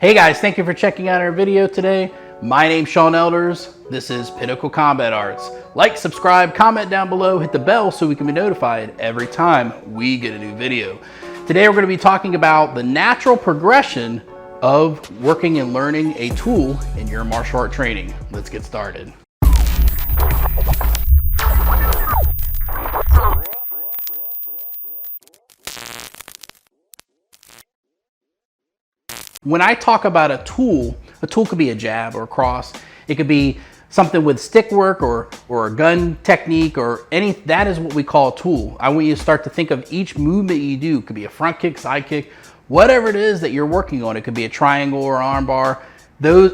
Hey guys, thank you for checking out our video today. My name's Sean Elders. This is Pinnacle Combat Arts. Like, subscribe, comment down below, hit the bell so we can be notified every time we get a new video. Today we're going to be talking about the natural progression of working and learning a tool in your martial art training. Let's get started. When I talk about a tool could be a jab or a cross. It could be something with stick work or a gun technique or any, that is what we call a tool. I want you to start to think of each movement you do. It could be a front kick, side kick, whatever it is that you're working on. It could be a triangle or arm bar.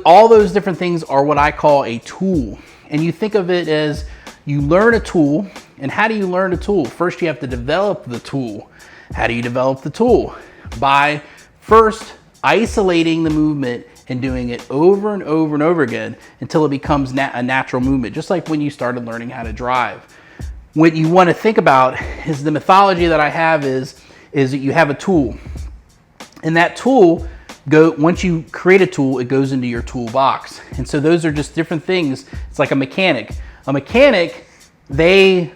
All those different things are what I call a tool. And you think of it as you learn a tool. And how do you learn a tool? First, you have to develop the tool. How do you develop the tool? By first isolating the movement and doing it over and over and over again until it becomes a natural movement, just like when you started learning how to drive. What you want to think about is the mythology that I have is that you have a tool, and that tool, once you create a tool, it goes into your toolbox. And so those are just different things. It's like a mechanic. A mechanic, a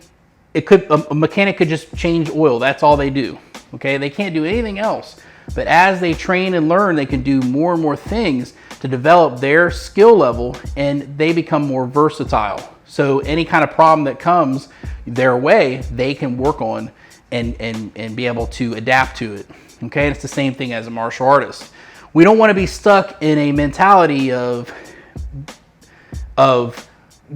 mechanic could just change oil. That's all they do. Okay, they can't do anything else. But as they train and learn, they can do more and more things to develop their skill level, and they become more versatile. So any kind of problem that comes their way, they can work on and be able to adapt to it. Okay, and it's the same thing as a martial artist. We don't want to be stuck in a mentality of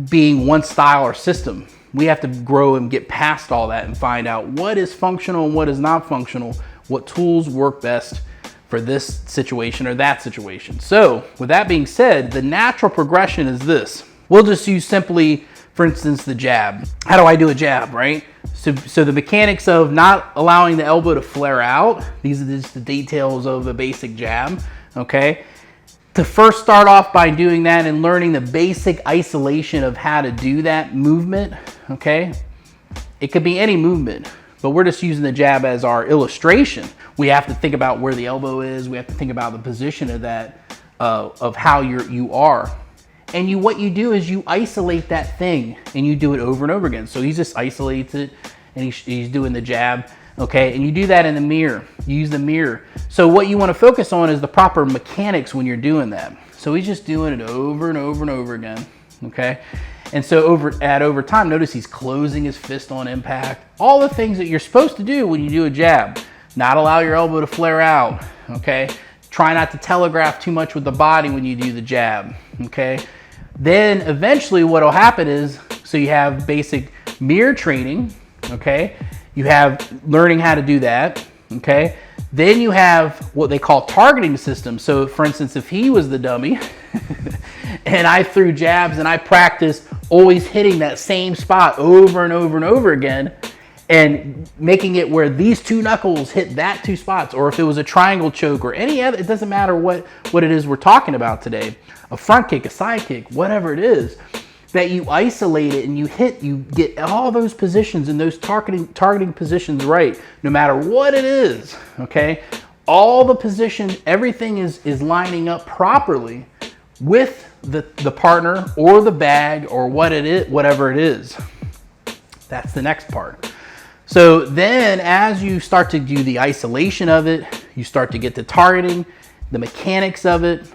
being one style or system. We have to grow and get past all that and find out what is functional and what is not functional. What tools work best for this situation or that situation. So with that being said, the natural progression is this. We'll just use simply, for instance, the jab. How do I do a jab, right? So the mechanics of not allowing the elbow to flare out, these are just the details of a basic jab, okay? To first start off by doing that and learning the basic isolation of how to do that movement, okay? It could be any movement, but we're just using the jab as our illustration. We have to think about where the elbow is. We have to think about the position of that, of how you are. And what you do is you isolate that thing and you do it over and over again. So he just isolates it and he's doing the jab, okay? And you do that in the mirror. You use the mirror. So what you want to focus on is the proper mechanics when you're doing that. So he's just doing it over and over and over again, okay? And so over time, notice he's closing his fist on impact. All the things that you're supposed to do when you do a jab. Not allow your elbow to flare out, okay? Try not to telegraph too much with the body when you do the jab, okay? Then eventually what will happen is, so you have basic mirror training, okay? You have learning how to do that, okay? Then you have what they call targeting systems. So for instance, if he was the dummy and I threw jabs and I practiced always hitting that same spot over and over and over again and making it where these two knuckles hit that two spots, or if it was a triangle choke or any other, it doesn't matter what it is we're talking about today, a front kick, a side kick, whatever it is, that you isolate it and you get all those positions and those targeting positions right, no matter what it is, okay? All the positions, everything is lining up properly with the partner or the bag or whatever it is. That's the next part. So then as you start to do the isolation of it, you start to get the targeting, the mechanics of it,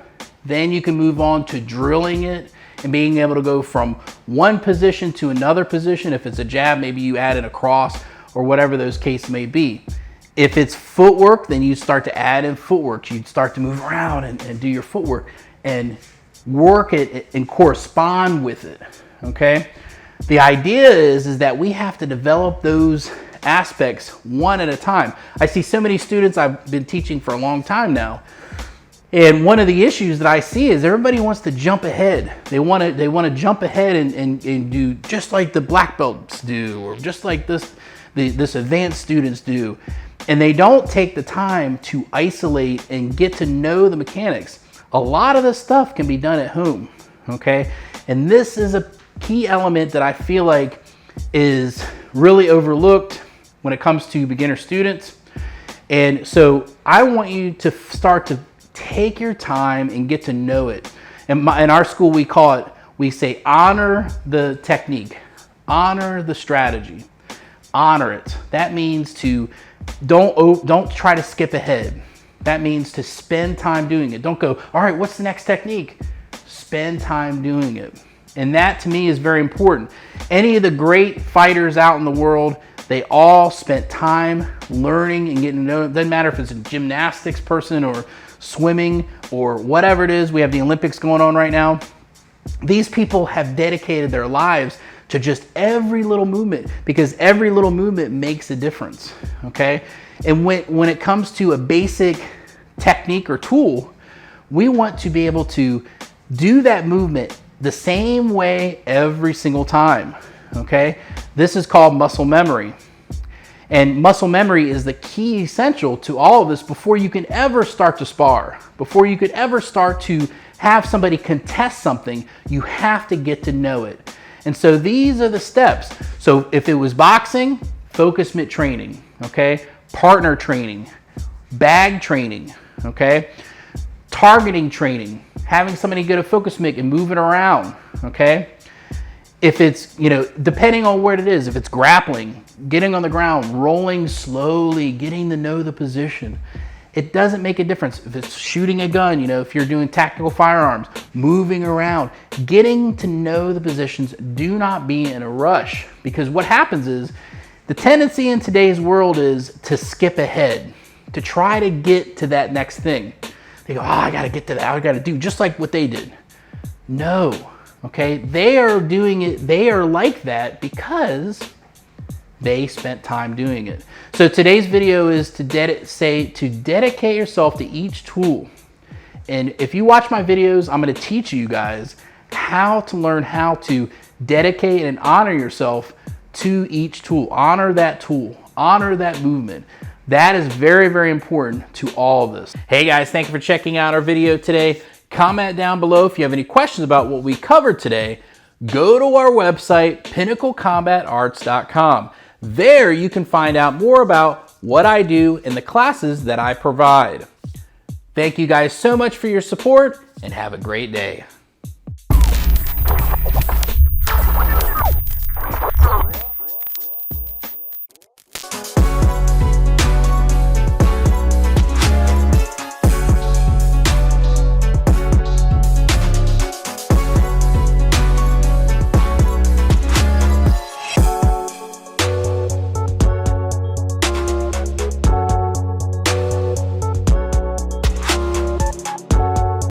then you can move on to drilling it and being able to go from one position to another position. If it's a jab, maybe you add in a cross or whatever those cases may be. If it's footwork, then you start to add in footwork. You'd start to move around and do your footwork and work it and correspond with it, okay? The idea is that we have to develop those aspects one at a time. I see so many students, I've been teaching for a long time now, and one of the issues that I see is everybody wants to jump ahead. They want to jump ahead and do just like the black belts do, or just like this advanced students do, and they don't take the time to isolate and get to know the mechanics. A lot of this stuff can be done at home, okay? And this is a key element that I feel like is really overlooked when it comes to beginner students. And so I want you to start to Take your time and get to know it. In our school, we say honor the technique, honor the strategy, honor it. That means to don't try to skip ahead. That means to spend time doing it. Don't go, all right, what's the next technique? Spend time doing it. And that to me is very important. Any of the great fighters out in the world, they all spent time learning and getting to know it. Doesn't matter if it's a gymnastics person or swimming or whatever it is. We have the Olympics going on right now. These people have dedicated their lives to just every little movement, because every little movement makes a difference, okay? And when it comes to a basic technique or tool, we want to be able to do that movement the same way every single time, okay? This is called muscle memory. And muscle memory is the key essential to all of this before you can ever start to spar. Before you could ever start to have somebody contest something, you have to get to know it. And so these are the steps. So if it was boxing, focus mitt training, okay? Partner training, bag training, okay? Targeting training, having somebody get a focus mitt and move it around, okay? If it's, depending on what it is, if it's grappling, getting on the ground, rolling slowly, getting to know the position, it doesn't make a difference. If it's shooting a gun, if you're doing tactical firearms, moving around, getting to know the positions, do not be in a rush, because what happens is the tendency in today's world is to skip ahead, to try to get to that next thing. They go, I got to get to that. I got to do just like what they did. No. Okay, they are doing it, they are like that because they spent time doing it. So today's video is to dedicate yourself to each tool. And if you watch my videos, I'm gonna teach you guys how to learn how to dedicate and honor yourself to each tool. Honor that tool, honor that movement. That is very, very important to all of this. Hey guys, thank you for checking out our video today. Comment down below if you have any questions about what we covered today. Go to our website, pinnaclecombatarts.com. There you can find out more about what I do and the classes that I provide. Thank you guys so much for your support, and have a great day.